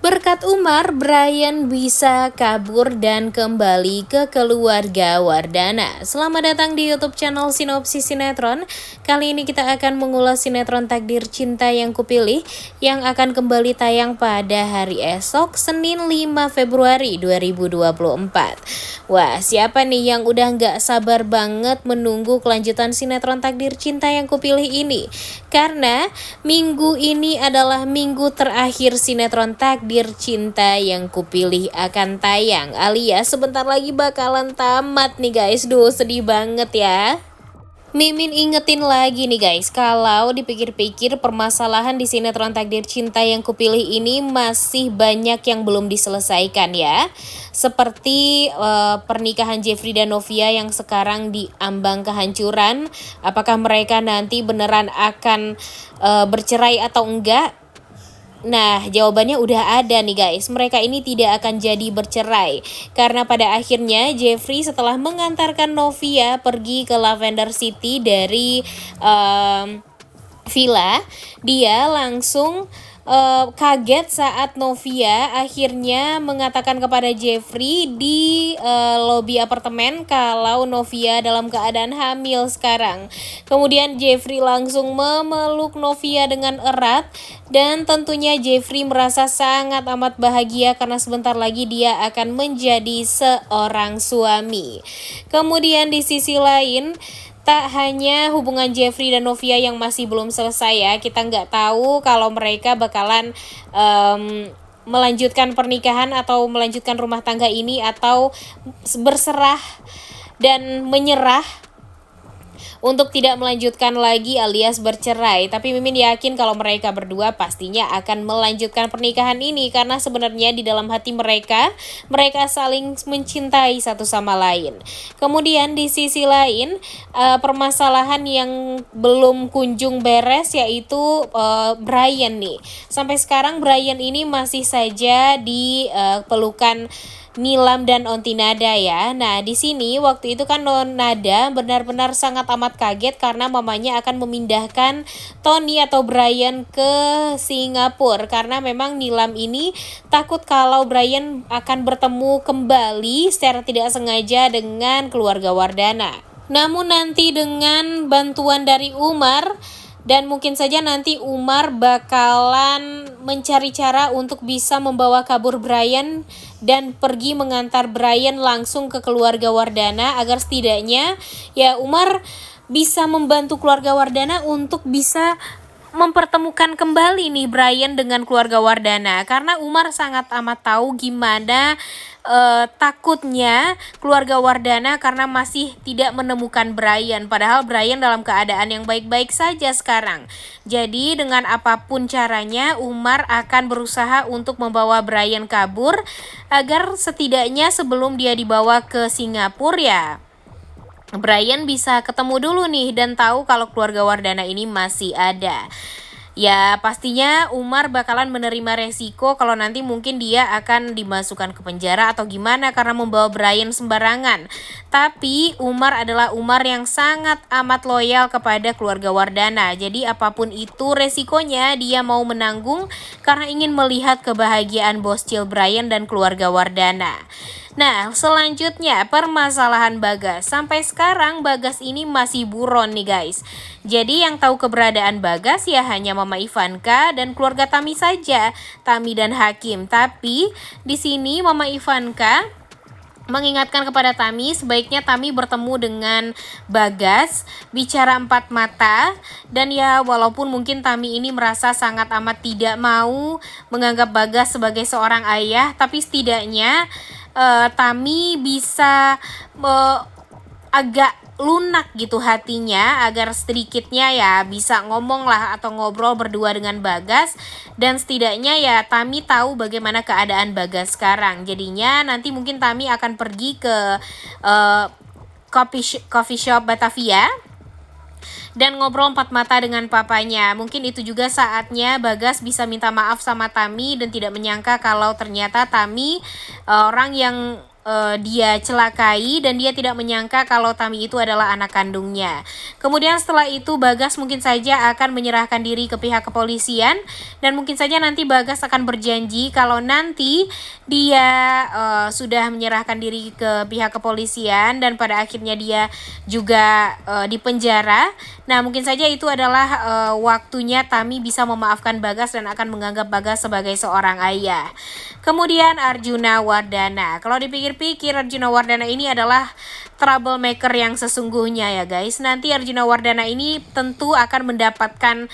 Berkat Umar, Brian bisa kabur dan kembali ke keluarga Wardana. Selamat datang di YouTube channel Sinopsis Sinetron. Kali ini kita akan mengulas sinetron Takdir Cinta Yang Kupilih yang akan kembali tayang pada hari esok, Senin 5 Februari 2024. Wah, siapa nih yang udah nggak sabar banget menunggu kelanjutan sinetron Takdir Cinta Yang Kupilih ini? Karena minggu ini adalah minggu terakhir sinetron Takdir Cinta Yang Kupilih akan tayang, alias sebentar lagi bakalan tamat nih guys. Duh, sedih banget ya. Mimin ingetin lagi nih guys, kalau dipikir-pikir permasalahan di sinetron Takdir Cinta Yang Kupilih ini masih banyak yang belum diselesaikan ya. Seperti pernikahan Jeffrey dan Novia yang sekarang diambang kehancuran. Apakah mereka nanti beneran akan bercerai atau enggak? Nah, jawabannya udah ada nih guys. Mereka ini tidak akan jadi bercerai. Karena pada akhirnya Jeffrey setelah mengantarkan Novia pergi ke Lavender City dari villa, dia langsung kaget saat Novia akhirnya mengatakan kepada Jeffrey di lobi apartemen kalau Novia dalam keadaan hamil sekarang. Kemudian Jeffrey langsung memeluk Novia dengan erat dan tentunya Jeffrey merasa sangat amat bahagia karena sebentar lagi dia akan menjadi seorang suami. Kemudian di sisi lain, tak hanya hubungan Jeffrey dan Novia yang masih belum selesai ya, kita nggak tahu kalau mereka bakalan melanjutkan pernikahan atau melanjutkan rumah tangga ini atau berserah dan menyerah untuk tidak melanjutkan lagi alias bercerai. Tapi Mimin yakin kalau mereka berdua pastinya akan melanjutkan pernikahan ini karena sebenarnya di dalam hati mereka saling mencintai satu sama lain. Kemudian di sisi lain, permasalahan yang belum kunjung beres yaitu Brian nih. Sampai sekarang Brian ini masih saja di pelukan Nilam dan Ontinada ya. Nah, di sini waktu itu kan Nada benar-benar sangat amat kaget karena mamanya akan memindahkan Tony atau Brian ke Singapura karena memang Nilam ini takut kalau Brian akan bertemu kembali secara tidak sengaja dengan keluarga Wardana. Namun nanti dengan bantuan dari Umar dan mungkin saja nanti Umar bakalan mencari cara untuk bisa membawa kabur Brian dan pergi mengantar Brian langsung ke keluarga Wardana agar setidaknya ya Umar bisa membantu keluarga Wardana untuk bisa mempertemukan kembali nih Brian dengan keluarga Wardana karena Umar sangat amat tahu gimana takutnya keluarga Wardana karena masih tidak menemukan Brian, padahal Brian dalam keadaan yang baik-baik saja sekarang. Jadi dengan apapun caranya Umar akan berusaha untuk membawa Brian kabur agar setidaknya sebelum dia dibawa ke Singapura ya Brian bisa ketemu dulu nih dan tahu kalau keluarga Wardana ini masih ada. Ya pastinya Umar bakalan menerima resiko kalau nanti mungkin dia akan dimasukkan ke penjara atau gimana karena membawa Brian sembarangan. Tapi Umar adalah Umar yang sangat amat loyal kepada keluarga Wardana. Jadi apapun itu resikonya dia mau menanggung karena ingin melihat kebahagiaan boscil Brian dan keluarga Wardana. Nah, selanjutnya permasalahan Bagas. Sampai sekarang Bagas ini masih buron nih guys. Jadi yang tahu keberadaan Bagas ya hanya Mama Ivanka dan keluarga Tami saja, Tami dan Hakim. Tapi di sini Mama Ivanka mengingatkan kepada Tami sebaiknya Tami bertemu dengan Bagas, bicara empat mata, dan ya walaupun mungkin Tami ini merasa sangat amat tidak mau menganggap Bagas sebagai seorang ayah, tapi setidaknya Tami bisa agak lunak gitu hatinya agar sedikitnya ya bisa ngomong lah atau ngobrol berdua dengan Bagas dan setidaknya ya Tami tahu bagaimana keadaan Bagas sekarang. Jadinya nanti mungkin Tami akan pergi ke coffee shop Batavia dan ngobrol empat mata dengan papanya. Mungkin itu juga saatnya Bagas bisa minta maaf sama Tami dan tidak menyangka kalau ternyata Tami orang yang dia celakai dan dia tidak menyangka kalau Tami itu adalah anak kandungnya. Kemudian setelah itu Bagas mungkin saja akan menyerahkan diri ke pihak kepolisian dan mungkin saja nanti Bagas akan berjanji kalau nanti dia sudah menyerahkan diri ke pihak kepolisian dan pada akhirnya dia juga dipenjara. Nah, mungkin saja itu adalah waktunya Tami bisa memaafkan Bagas dan akan menganggap Bagas sebagai seorang ayah. Kemudian Arjuna Wardana. Kalau dipikir-pikir Arjuna Wardana ini adalah troublemaker yang sesungguhnya ya guys. Nanti Arjuna Wardana ini tentu akan mendapatkan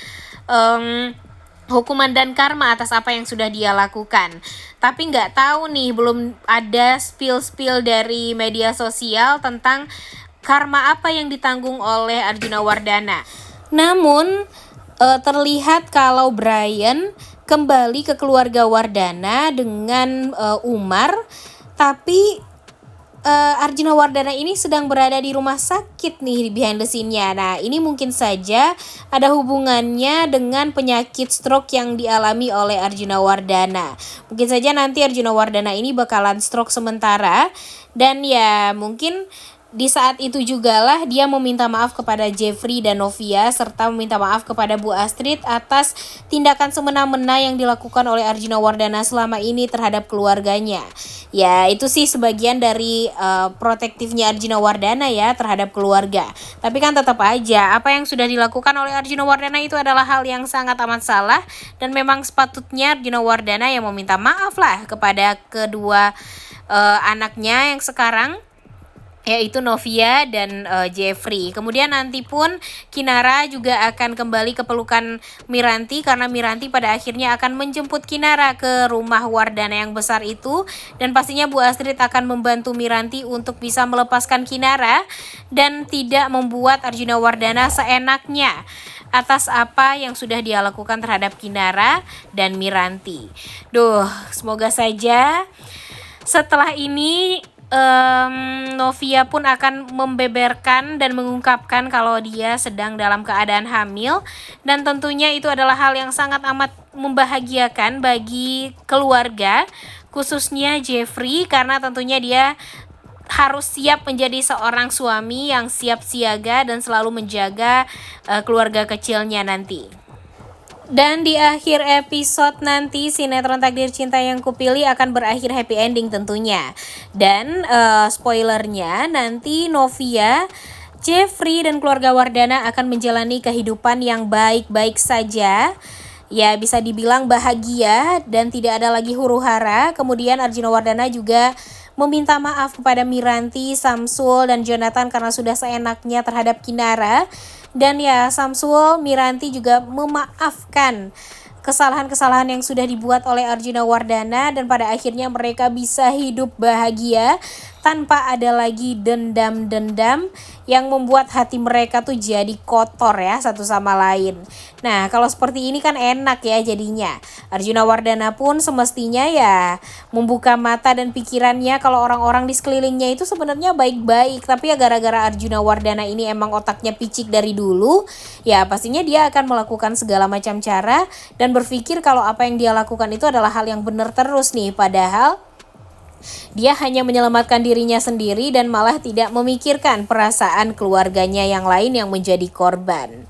hukuman dan karma atas apa yang sudah dia lakukan. Tapi nggak tahu nih, belum ada spill dari media sosial tentang karma apa yang ditanggung oleh Arjuna Wardana. Namun terlihat kalau Brian kembali ke keluarga Wardana dengan Umar, tapi Arjuna Wardana ini sedang berada di rumah sakit nih behind the scene-nya. Nah, ini mungkin saja ada hubungannya dengan penyakit stroke yang dialami oleh Arjuna Wardana. Mungkin saja nanti Arjuna Wardana ini bakalan stroke sementara dan ya mungkin di saat itu jugalah dia meminta maaf kepada Jeffrey dan Novia serta meminta maaf kepada Bu Astrid atas tindakan semena-mena yang dilakukan oleh Arjuna Wardana selama ini terhadap keluarganya. Ya, itu sih sebagian dari protektifnya Arjuna Wardana ya terhadap keluarga. Tapi kan tetap aja apa yang sudah dilakukan oleh Arjuna Wardana itu adalah hal yang sangat amat salah dan memang sepatutnya Arjuna Wardana yang meminta maaf lah kepada kedua anaknya yang sekarang, yaitu Novia dan Jeffrey. Kemudian nanti pun Kinara juga akan kembali ke pelukan Miranti karena Miranti pada akhirnya akan menjemput Kinara ke rumah Wardana yang besar itu dan pastinya Bu Astrid akan membantu Miranti untuk bisa melepaskan Kinara dan tidak membuat Arjuna Wardana seenaknya atas apa yang sudah dia lakukan terhadap Kinara dan Miranti. Semoga saja setelah ini Novia pun akan membeberkan dan mengungkapkan kalau dia sedang dalam keadaan hamil dan tentunya itu adalah hal yang sangat amat membahagiakan bagi keluarga, khususnya Jeffrey karena tentunya dia harus siap menjadi seorang suami yang siap siaga dan selalu menjaga keluarga kecilnya nanti. Dan di akhir episode nanti sinetron Takdir Cinta Yang Kupilih akan berakhir happy ending tentunya. Dan spoilernya nanti Novia, Jeffrey dan keluarga Wardana akan menjalani kehidupan yang baik-baik saja. Ya bisa dibilang bahagia dan tidak ada lagi huru-hara. Kemudian Arjuna Wardana juga meminta maaf kepada Miranti, Samsul dan Jonathan karena sudah seenaknya terhadap Kinara. Dan ya Samsul, Miranti juga memaafkan kesalahan-kesalahan yang sudah dibuat oleh Arjuna Wardana dan pada akhirnya mereka bisa hidup bahagia tanpa ada lagi dendam-dendam yang membuat hati mereka tuh jadi kotor ya satu sama lain. Nah, kalau seperti ini kan enak ya jadinya. Arjuna Wardana pun semestinya ya membuka mata dan pikirannya kalau orang-orang di sekelilingnya itu sebenarnya baik-baik, tapi ya gara-gara Arjuna Wardana ini emang otaknya picik dari dulu, ya pastinya dia akan melakukan segala macam cara dan berpikir kalau apa yang dia lakukan itu adalah hal yang benar terus nih, padahal dia hanya menyelamatkan dirinya sendiri dan malah tidak memikirkan perasaan keluarganya yang lain yang menjadi korban.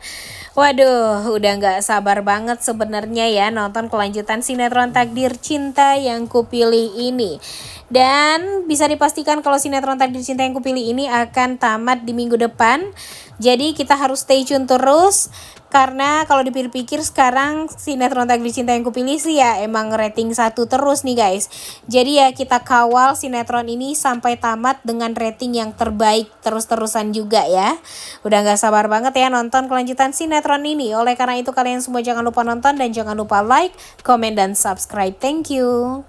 Waduh, udah gak sabar banget sebenarnya ya nonton kelanjutan sinetron Takdir Cinta Yang Kupilih ini. Dan bisa dipastikan kalau sinetron Takdir Cinta Yang Kupilih ini akan tamat di minggu depan. Jadi kita harus stay tune terus. Karena kalau dipikir-pikir sekarang sinetron Takdir Cinta Yang Kupilih sih ya emang rating 1 terus nih guys. Jadi ya kita kawal sinetron ini sampai tamat dengan rating yang terbaik terus-terusan juga ya. Udah gak sabar banget ya nonton kelanjutan sinetron ini. Oleh karena itu kalian semua jangan lupa nonton dan jangan lupa like, comment, dan subscribe. Thank you.